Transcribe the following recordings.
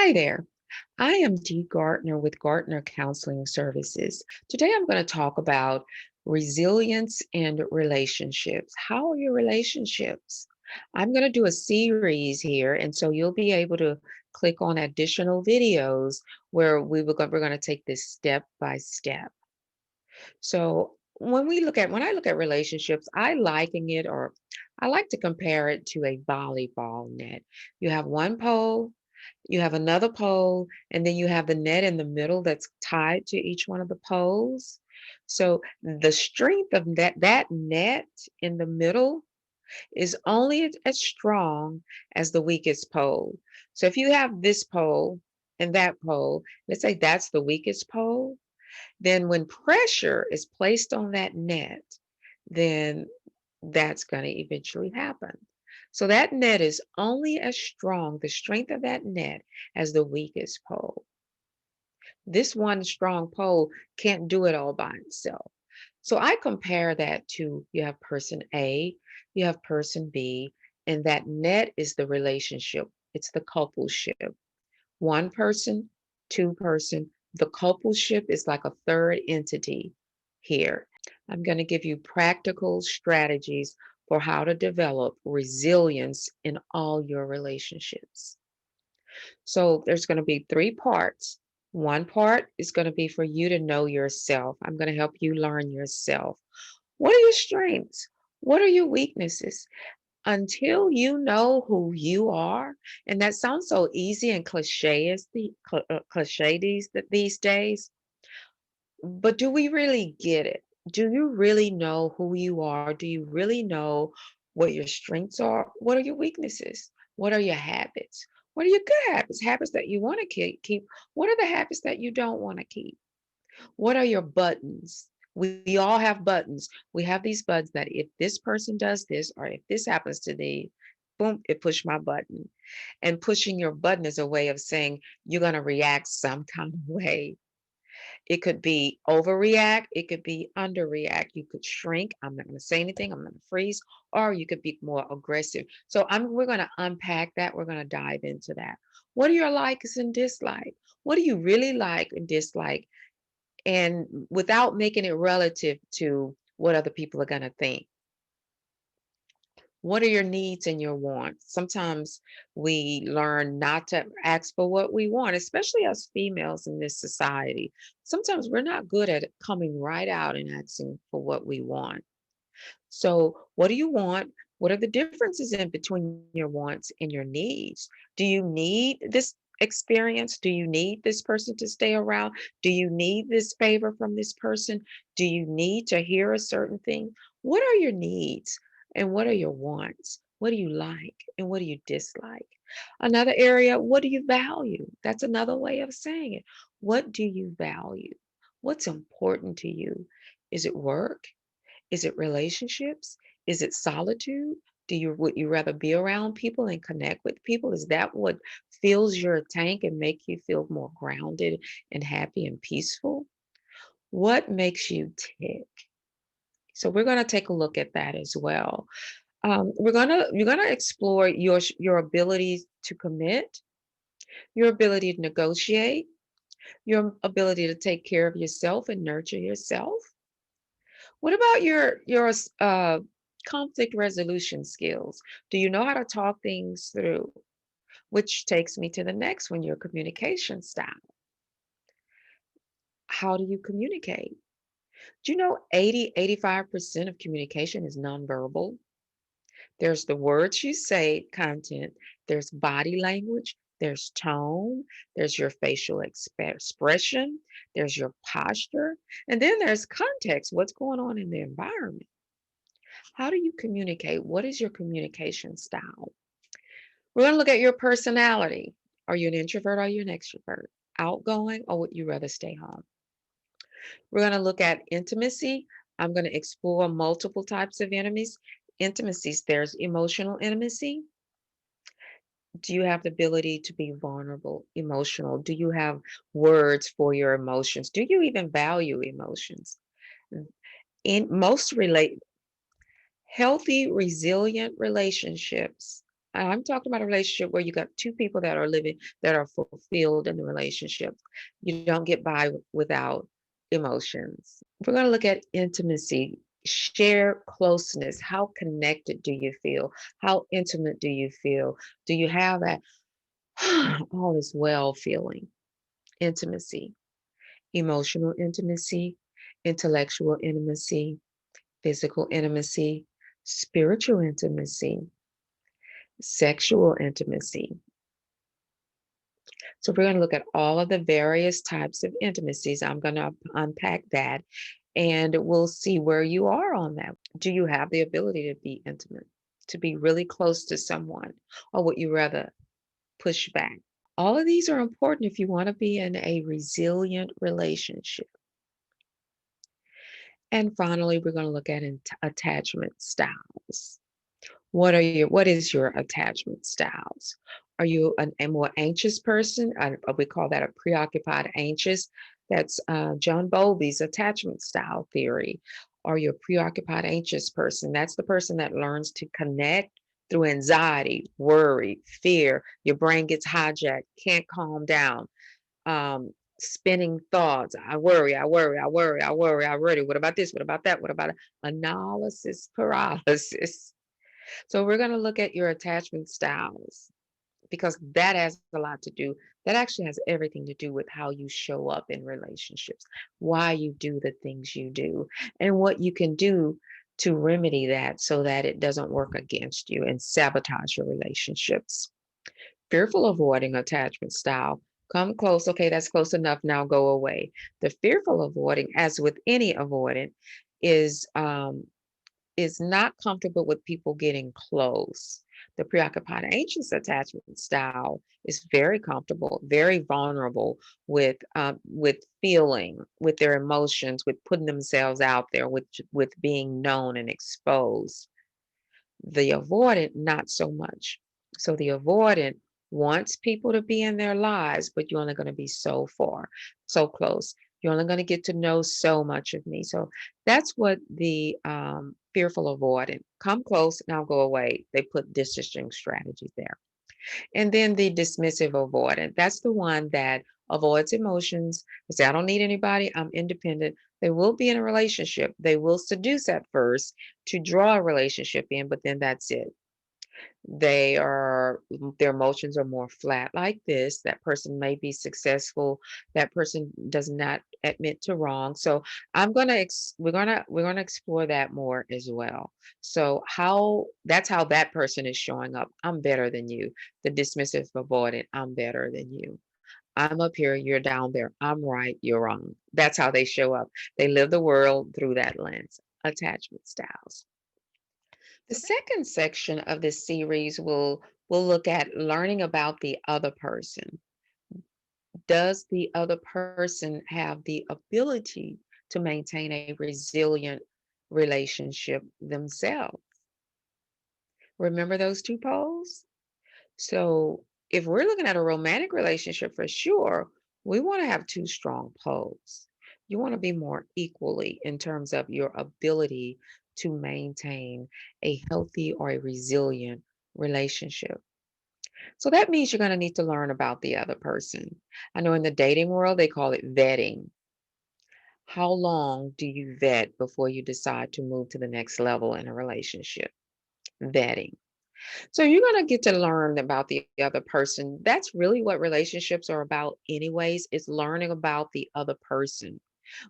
Hi there. I am Dee Gardner with Gardner Counseling Services. Today I'm going to talk about resilience and relationships. How are your relationships? I'm going to do a series here, and so you'll be able to click on additional videos where we're going to take this step by step. So when I look at relationships, I liken it or I like to compare it to a volleyball net. You have one pole, you have another pole, and then you have the net in the middle that's tied to each one of the poles. So the strength of that net in the middle is only as strong as the weakest pole. So if you have this pole and that pole, let's say that's the weakest pole, then when pressure is placed on that net, then that's going to eventually happen. So that net is only as strong, the strength of that net, as the weakest pole. This one strong pole can't do it all by itself. So I compare that to you have person A, you have person B, and that net is the relationship. It's the coupleship. One person, two person. The coupleship is like a third entity here. I'm going to give you practical strategies for how to develop resilience in all your relationships. So there's going to be three parts. One part is going to be for you to know yourself. I'm going to help you learn yourself. What are your strengths? What are your weaknesses? Until you know who you are, and that sounds so easy and cliche these days, but do we really get it? Do you really know who you are? Do you really know what your strengths are? What are your weaknesses? What are your habits? What are your good habits? Habits that you want to keep. What are the habits that you don't want to keep? What are your buttons? We all have buttons. We have these buttons that if this person does this or if this happens to me, boom, it pushed my button. And pushing your button is a way of saying you're going to react some kind of way. It could be overreact, it could be underreact. You could shrink. I'm not going to say anything. I'm going to freeze, or you could be more aggressive. So we're going to unpack that. We're going to dive into that. What are your likes and dislikes? What do you really like and dislike? And without making it relative to what other people are going to think. What are your needs and your wants? Sometimes we learn not to ask for what we want, especially as females in this society. Sometimes we're not good at coming right out and asking for what we want. So, what do you want? What are the differences in between your wants and your needs? Do you need this experience? Do you need this person to stay around? Do you need this favor from this person? Do you need to hear a certain thing? What are your needs and what are your wants? What do you like and what do you dislike? Another area, what do you value? That's another way of saying it. What do you value? What's important to you? Is it work? Is it relationships? Is it solitude? Would you rather be around people and connect with people? Is that what fills your tank and make you feel more grounded and happy and peaceful? What makes you tick? So we're going to take a look at that as well. You're gonna explore your ability to commit, your ability to negotiate, your ability to take care of yourself and nurture yourself. What about your conflict resolution skills? Do you know how to talk things through? Which takes me to the next one, your communication style. How do you communicate? Do you know 85% of communication is nonverbal? There's the words you say, content, there's body language, there's tone, there's your facial expression, there's your posture, and then there's context, what's going on in the environment. How do you communicate? What is your communication style? We're going to look at your personality. Are you an introvert or are you an extrovert? Outgoing or would you rather stay home? We're going to look at intimacy. I'm going to explore multiple types of intimacies. There's emotional intimacy. Do you have the ability to be vulnerable, emotional? Do you have words for your emotions? Do you even value emotions? In most relate Healthy, resilient relationships. I'm talking about a relationship where you got two people that are living, that are fulfilled in the relationship. You don't get by without emotions. We're going to look at intimacy, share closeness. How connected do you feel? How intimate do you feel? Do you have that all is well feeling? Intimacy, emotional intimacy, intellectual intimacy, physical intimacy, spiritual intimacy, sexual intimacy. So we're going to look at all of the various types of intimacies. I'm going to unpack that and we'll see where you are on that. Do you have the ability to be intimate, to be really close to someone, or would you rather push back? All of these are important if you want to be in a resilient relationship. And finally, we're going to look at attachment styles. What is your attachment styles? Are you a more anxious person? We call that a preoccupied anxious. That's John Bowlby's attachment style theory. Are you a preoccupied anxious person? That's the person that learns to connect through anxiety, worry, fear. Your brain gets hijacked, can't calm down. Spinning thoughts. I worry, I worry, I worry, I worry, I worry. What about this? What about that? What about analysis paralysis? So we're going to look at your attachment styles because that has a lot to do. That actually has everything to do with how you show up in relationships, why you do the things you do, and what you can do to remedy that so that it doesn't work against you and sabotage your relationships. Fearful avoiding attachment style. Come close. Okay, that's close enough. Now go away. The fearful avoiding, as with any avoidant, is not comfortable with people getting close. The preoccupied anxious attachment style is very comfortable, very vulnerable with feeling, with their emotions, with putting themselves out there, with being known and exposed. The avoidant, not so much. So the avoidant wants people to be in their lives, but you're only going to be so far, so close. You're only going to get to know so much of me. So that's what the fearful avoidant. Come close, now go away. They put distancing strategies there. And then the dismissive avoidant. That's the one that avoids emotions. They say, I don't need anybody. I'm independent. They will be in a relationship. They will seduce at first to draw a relationship in, but then that's it. Their emotions are more flat like this. That person may be successful. That person does not admit to wrong. So we're gonna explore that more as well. So that's how that person is showing up. I'm better than you. The dismissive avoidant, I'm better than you. I'm up here, you're down there. I'm right, you're wrong. That's how they show up. They live the world through that lens. Attachment styles. The second section of this series will look at learning about the other person. Does the other person have the ability to maintain a resilient relationship themselves? Remember those two poles? So if we're looking at a romantic relationship for sure, we want to have two strong poles. You want to be more equally in terms of your ability to maintain a healthy or a resilient relationship. So that means you're going to need to learn about the other person. I know in the dating world, they call it vetting. How long do you vet before you decide to move to the next level in a relationship? Vetting. So you're going to get to learn about the other person. That's really what relationships are about anyways, is learning about the other person.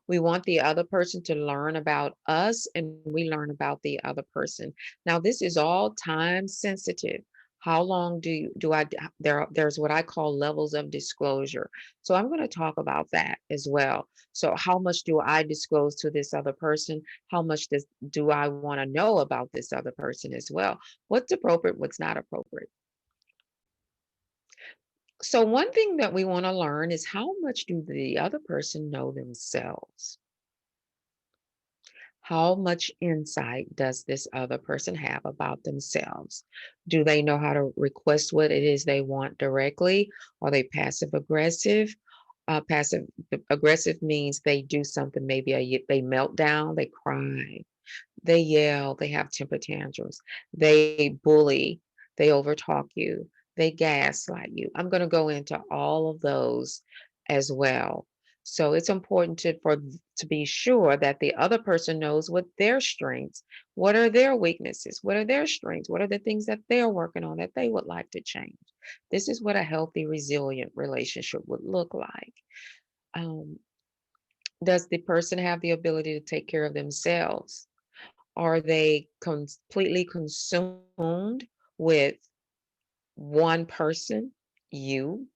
We want the other person to learn about us and we learn about the other person. Now, this is all time sensitive. How long do I there's what I call levels of disclosure. So I'm going to talk about that as well. So how much do I disclose to this other person? How much do I want to know about this other person as well? What's appropriate, what's not appropriate? So one thing that we want to learn is how much do the other person know themselves? How much insight does this other person have about themselves? Do they know how to request what it is they want directly? Are they passive aggressive? Passive aggressive means they do something, maybe they melt down, they cry, they yell, they have temper tantrums, they bully. They overtalk you, they gaslight you. I'm going to go into all of those as well. So it's important to be sure that the other person knows what their strengths, what are their weaknesses, what are their strengths, what are the things that they're working on that they would like to change. This is what a healthy, resilient relationship would look like. Um, does the person have the ability to take care of themselves? Are they completely consumed with one person, you,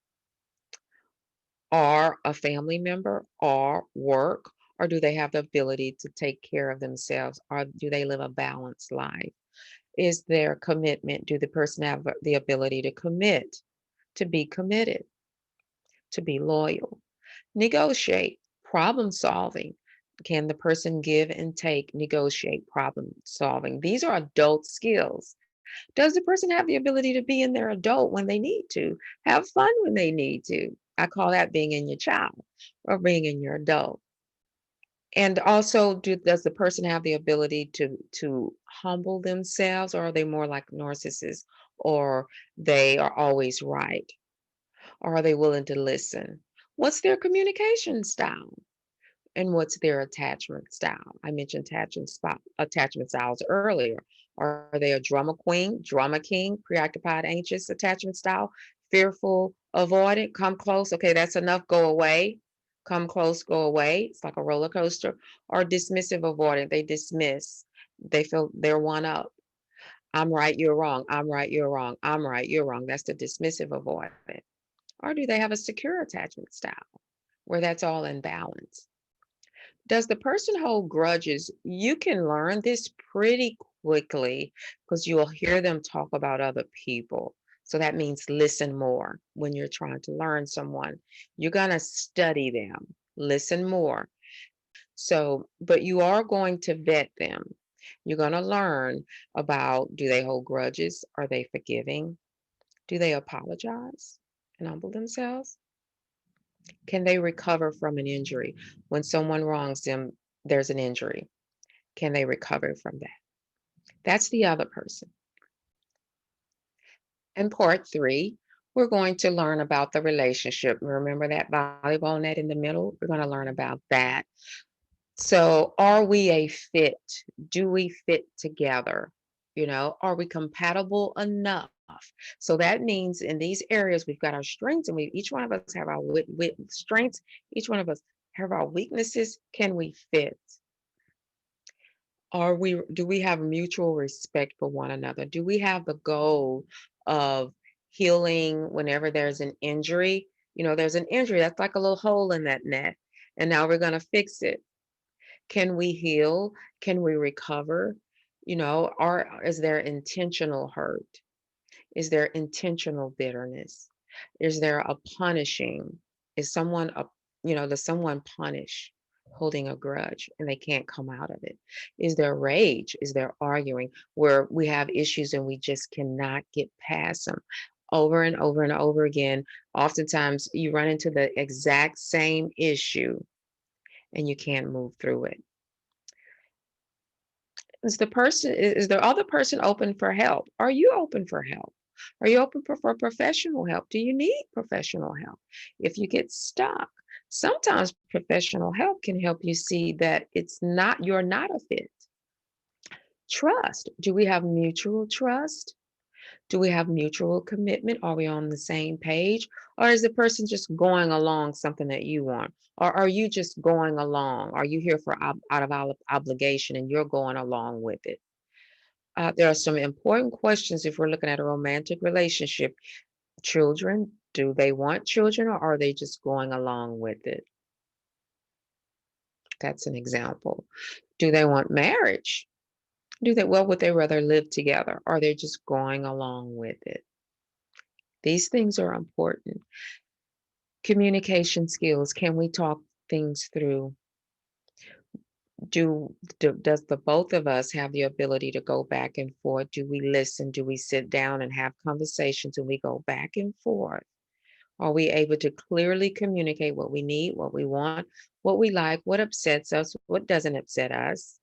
or a family member, or work, or do they have the ability to take care of themselves, or do they live a balanced life? Is there commitment? Do the person have the ability to commit, to be committed, to be loyal? Negotiate, problem solving. Can the person give and take, negotiate, problem solving? These are adult skills. Does the person have the ability to be in their adult when they need to, have fun when they need to? I call that being in your child or being in your adult. And also, does the person have the ability to humble themselves, or are they more like narcissists, or they are always right, or are they willing to listen? What's their communication style? And what's their attachment style? I mentioned attachment styles earlier. Are they a drama queen, drama king, preoccupied, anxious attachment style, fearful, avoidant, come close? Okay, that's enough, go away. Come close, go away. It's like a roller coaster. Or dismissive, avoidant, they dismiss. They feel they're one up. I'm right, you're wrong. I'm right, you're wrong. I'm right, you're wrong. That's the dismissive avoidant. Or do they have a secure attachment style where that's all in balance? Does the person hold grudges? You can learn this pretty quickly because you'll hear them talk about other people. So that means listen more when you're trying to learn someone. You're going to study them, listen more. So, but you are going to vet them. You're going to learn about, do they hold grudges? Are they forgiving? Do they apologize and humble themselves? Can they recover from an injury? When someone wrongs them, there's an injury. Can they recover from that? That's the other person. In part three, we're going to learn about the relationship. Remember that volleyball net in the middle? We're going to learn about that. So, are we a fit? Do we fit together? Are we compatible enough? So that means in these areas, we've got our strengths, and each one of us have our strengths. Each one of us have our weaknesses. Can we fit? Do we have mutual respect for one another? Do we have the goal of healing whenever there's an injury? There's an injury, that's like a little hole in that net, and now we're going to fix it. Can we heal? Can we recover? Or is there intentional hurt? Is there intentional bitterness? Is there a punishing? Is someone a does someone punish holding a grudge and they can't come out of it? Is there rage? Is there arguing where we have issues and we just cannot get past them? Over and over and over again, oftentimes you run into the exact same issue and you can't move through it. Is the other person open for help? Are you open for help? Are you open for professional help? Do you need professional help? If you get stuck, sometimes professional help can help you see that you're not a fit. Trust. Do we have mutual trust? Do we have mutual commitment? Are we on the same page? Or is the person just going along something that you want? Or are you just going along? Are you here for out of obligation and you're going along with it? There are some important questions if we're looking at a romantic relationship. Children, do they want children or are they just going along with it? That's an example. Do they want marriage? Would they rather live together? Or are they just going along with it? These things are important. Communication skills. Can we talk things through? Does the both of us have the ability to go back and forth? Do we listen? Do we sit down and have conversations and we go back and forth? Are we able to clearly communicate what we need, what we want, what we like, what upsets us, what doesn't upset us?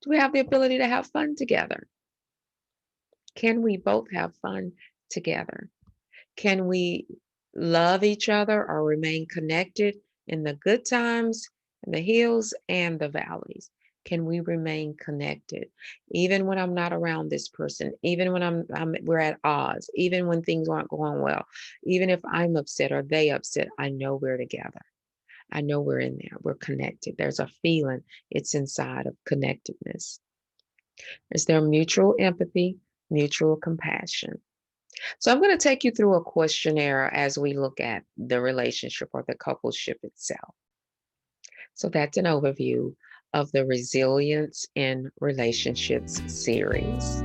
Do we have the ability to have fun together? Can we both have fun together? Can we love each other or remain connected in the good times, in the hills and the valleys? Can we remain connected even when I'm not around this person, even when we're at odds, even when things aren't going well, even if I'm upset or they upset, I know we're together. I know we're in there. We're connected. There's a feeling it's inside of connectedness. Is there mutual empathy, mutual compassion? So I'm going to take you through a questionnaire as we look at the relationship or the coupleship itself. So that's an overview of the Resilience in Relationships series.